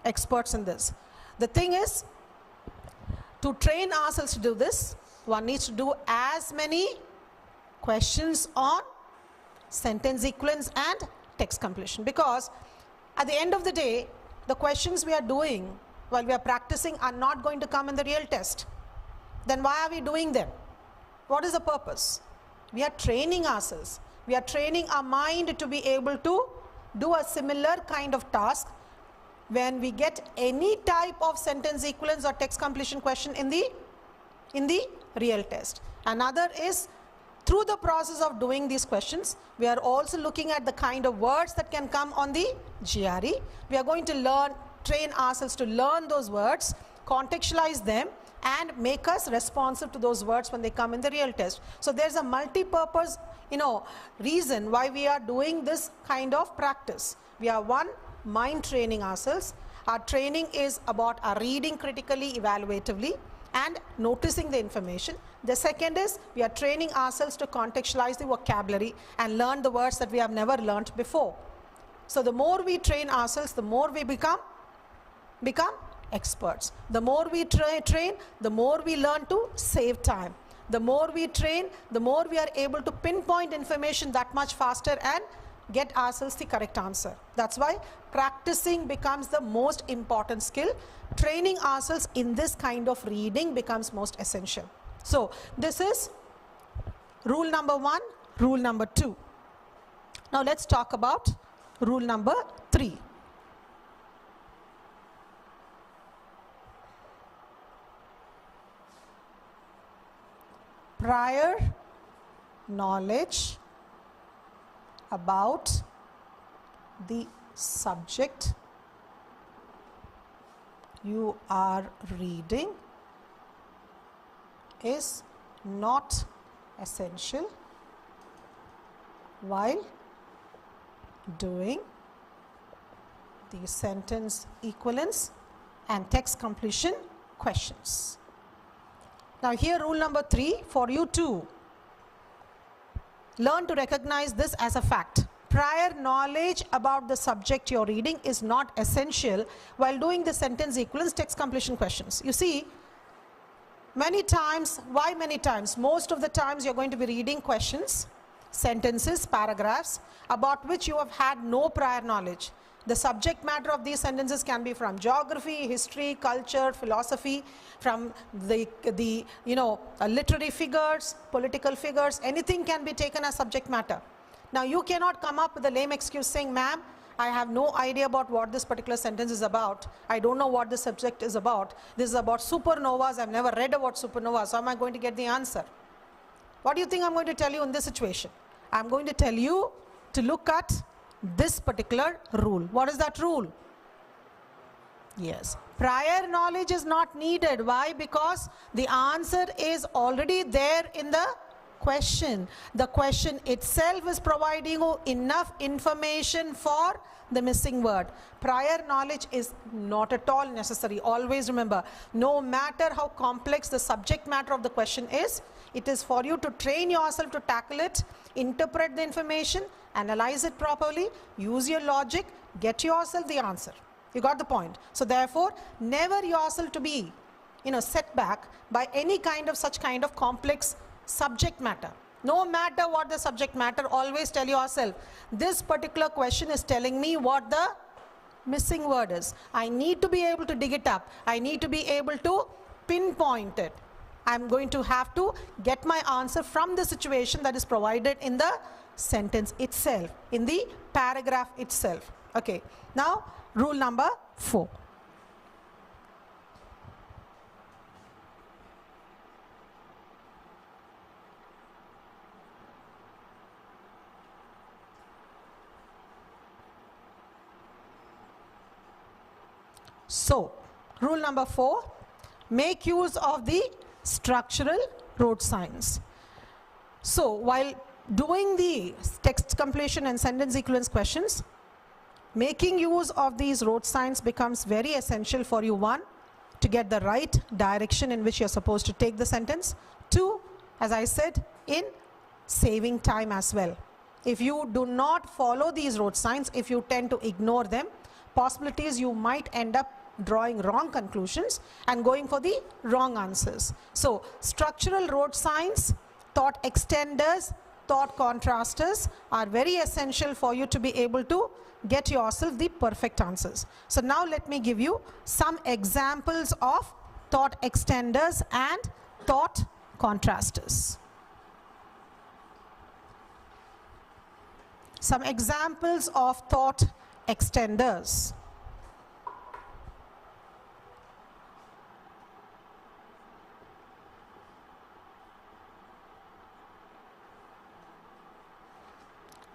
experts in this. The thing is, to train ourselves to do this, one needs to do as many questions on sentence sequence and text completion, because at the end of the day, the questions we are doing while we are practicing are not going to come in the real test. Then why are we doing them? What is the purpose? We are training ourselves. We are training our mind to be able to do a similar kind of task when we get any type of sentence sequence or text completion question in the real test. Another is, through the process of doing these questions, we are also looking at the kind of words that can come on the GRE. We are going to train ourselves to learn those words, contextualize them, and make us responsive to those words when they come in the real test. So there's a multi-purpose, reason why we are doing this kind of practice. We are one, mind training ourselves. Our training is about our reading critically, evaluatively, and noticing the information. The second is, we are training ourselves to contextualize the vocabulary and learn the words that we have never learned before. So the more we train ourselves, the more we become experts. The more we train, the more we learn to save time. The more we train, the more we are able to pinpoint information that much faster and get ourselves the correct answer. That's why practicing becomes the most important skill. Training ourselves in this kind of reading becomes most essential. So this is rule number 1, rule number 2. Now let's talk about rule number 3. Prior knowledge about the subject you are reading is not essential while doing the sentence equivalence and text completion questions. Now here rule number 3, for you to learn to recognize this as a fact. Prior knowledge about the subject you're reading is not essential while doing the sentence equivalence text completion questions. You see, many times, why many times? Most of the times you're going to be reading questions, sentences, paragraphs about which you have had no prior knowledge. The subject matter of these sentences can be from geography, history, culture, philosophy, from the literary figures, political figures, anything can be taken as subject matter. Now you cannot come up with a lame excuse saying, ma'am, I have no idea about what this particular sentence is about. I don't know what the subject is about. This is about supernovas. I've never read about supernovas. So how am I going to get the answer? What do you think I'm going to tell you in this situation? I'm going to tell you to look at this particular rule. What is that rule? Yes, prior knowledge is not needed. Why? Because the answer is already there in the question. The question itself is providing you enough information for the missing word. Prior knowledge is not at all necessary. Always remember, no matter how complex the subject matter of the question is, it is for you to train yourself to tackle it, interpret the information, analyze it properly, use your logic, get yourself the answer. You got the point? So therefore, never yourself to be set back by any kind of such kind of complex subject matter. No matter what the subject matter, always tell yourself, this particular question is telling me what the missing word is. I need to be able to dig it up. I need to be able to pinpoint it. I'm going to have to get my answer from the situation that is provided in the sentence itself, in the paragraph itself. Okay, now rule number 4. So, rule number 4, make use of the structural road signs. So, while doing the text completion and sentence equivalence questions, making use of these road signs becomes very essential for you. 1, to get the right direction in which you're supposed to take the sentence. 2, as I said, in saving time as well. If you do not follow these road signs, if you tend to ignore them, possibilities you might end up drawing wrong conclusions and going for the wrong answers. So structural road signs, thought extenders, thought contrasters are very essential for you to be able to get yourself the perfect answers. So now let me give you some examples of thought extenders and thought contrasters. Some examples of thought extenders.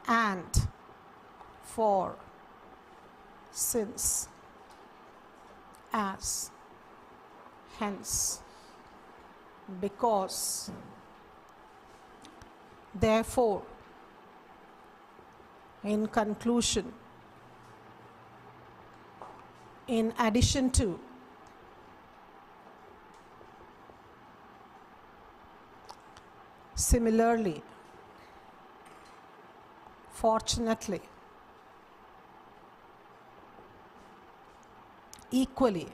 And, for, since, as, hence, because, therefore, in conclusion, in addition to, similarly, fortunately, equally,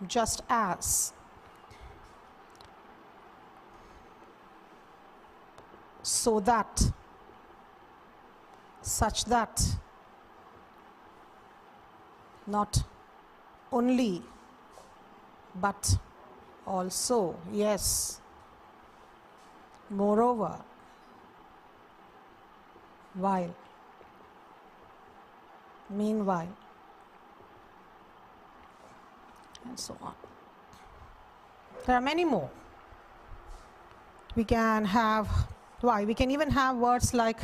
just as, so that, such that, not only, but also, yes, moreover, while, meanwhile, and so on. There are many more. We can have, we can even have words like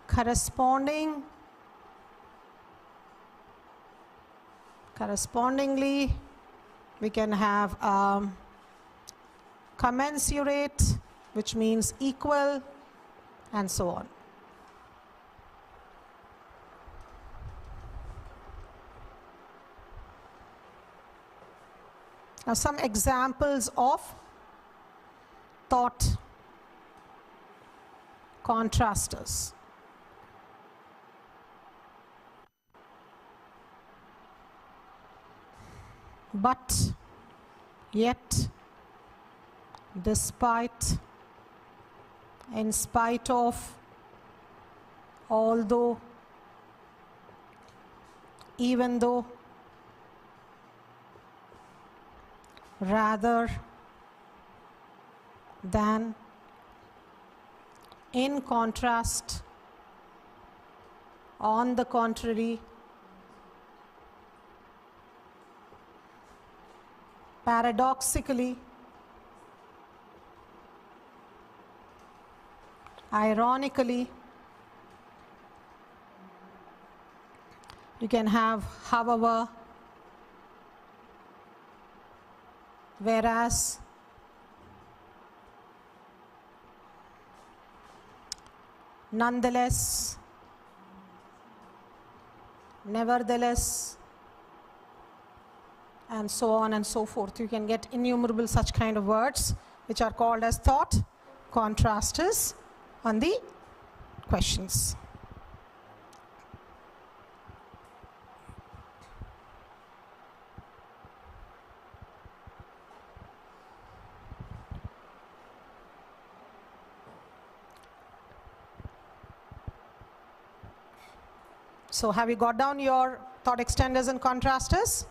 corresponding, correspondingly. We can have commensurate, which means equal, and so on. Now some examples of thought contrasters. But, yet, despite, in spite of, although, even though, rather than, in contrast, on the contrary, paradoxically, ironically. You can have however, whereas, nonetheless, nevertheless, and so on and so forth. You can get innumerable such kind of words which are called as thought contrasters on the questions. So have you got down your thought extenders and contrasters?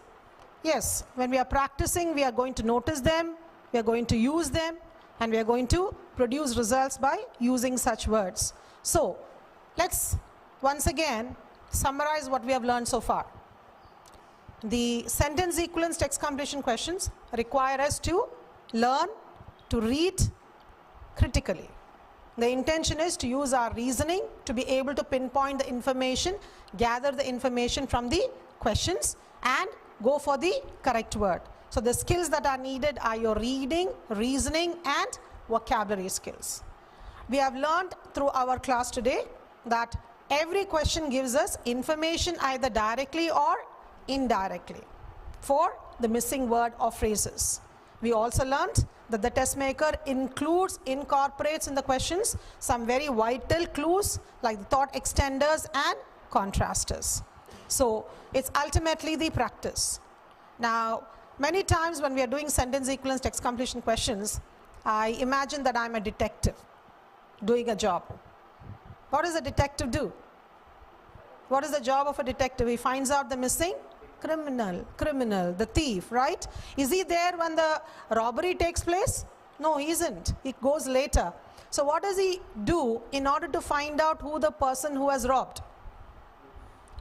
Yes, when we are practicing, we are going to notice them, we are going to use them, and we are going to produce results by using such words. So let's once again summarize what we have learned so far. The sentence equivalence text completion questions require us to learn to read critically. The intention is to use our reasoning to be able to pinpoint the information, gather the information from the questions, and go for the correct word. So the skills that are needed are your reading, reasoning, and vocabulary skills. We have learned through our class today that every question gives us information either directly or indirectly for the missing word or phrases. We also learned that the test maker incorporates in the questions some very vital clues like the thought extenders and contrasters. So it's ultimately the practice. Now, many times when we are doing sentence equivalence text completion questions, I imagine that I'm a detective doing a job. What does a detective do? What is the job of a detective? He finds out the missing criminal, the thief, right? Is he there when the robbery takes place? No, he isn't. He goes later. So what does he do in order to find out who the person who has robbed?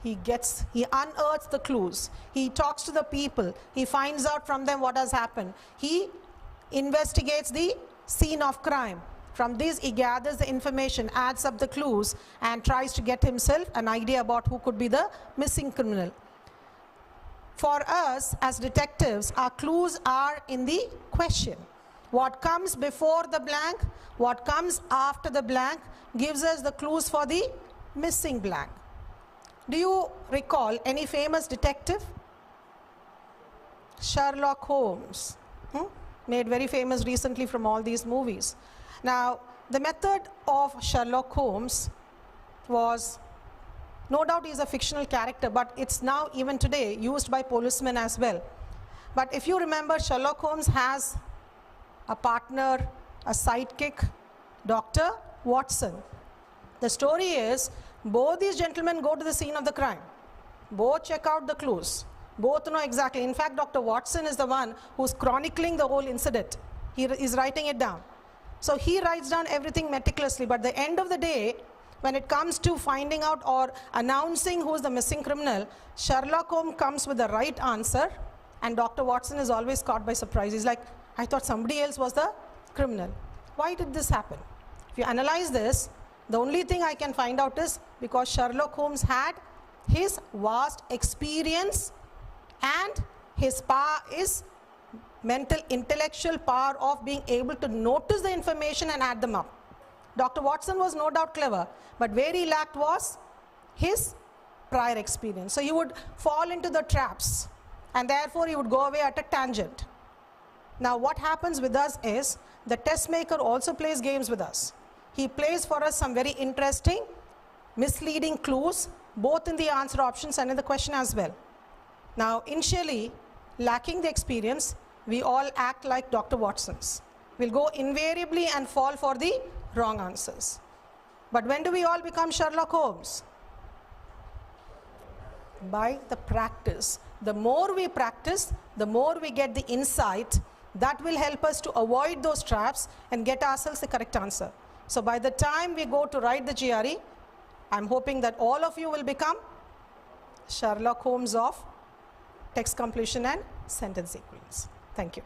He unearths the clues. He talks to the people. He finds out from them what has happened. He investigates the scene of crime. From this, he gathers the information, adds up the clues, and tries to get himself an idea about who could be the missing criminal. For us as detectives, our clues are in the question. What comes before the blank, what comes after the blank gives us the clues for the missing blank. Do you recall any famous detective? Sherlock Holmes, made very famous recently from all these movies. Now, the method of Sherlock Holmes was, no doubt he's a fictional character, but it's now even today used by policemen as well. But if you remember, Sherlock Holmes has a partner, a sidekick, Dr. Watson. The story is, both these gentlemen go to the scene of the crime. Both check out the clues. Both know exactly. In fact, Dr. Watson is the one who's chronicling the whole incident. He is writing it down. So he writes down everything meticulously, but at the end of the day, when it comes to finding out or announcing who's the missing criminal, Sherlock Holmes comes with the right answer, and Dr. Watson is always caught by surprise. He's like, I thought somebody else was the criminal. Why did this happen? If you analyze this, the only thing I can find out is because Sherlock Holmes had his vast experience and his power is intellectual power of being able to notice the information and add them up. Dr. Watson was no doubt clever, but where he lacked was his prior experience. So he would fall into the traps, and therefore he would go away at a tangent. Now what happens with us is, the test maker also plays games with us. He plays for us some very interesting, misleading clues, both in the answer options and in the question as well. Now initially, lacking the experience, we all act like Dr. Watsons. We'll go invariably and fall for the wrong answers. But when do we all become Sherlock Holmes? By the practice. The more we practice, the more we get the insight that will help us to avoid those traps and get ourselves the correct answer. So by the time we go to write the GRE, I'm hoping that all of you will become Sherlock Holmes of text completion and sentence equivalence. Thank you.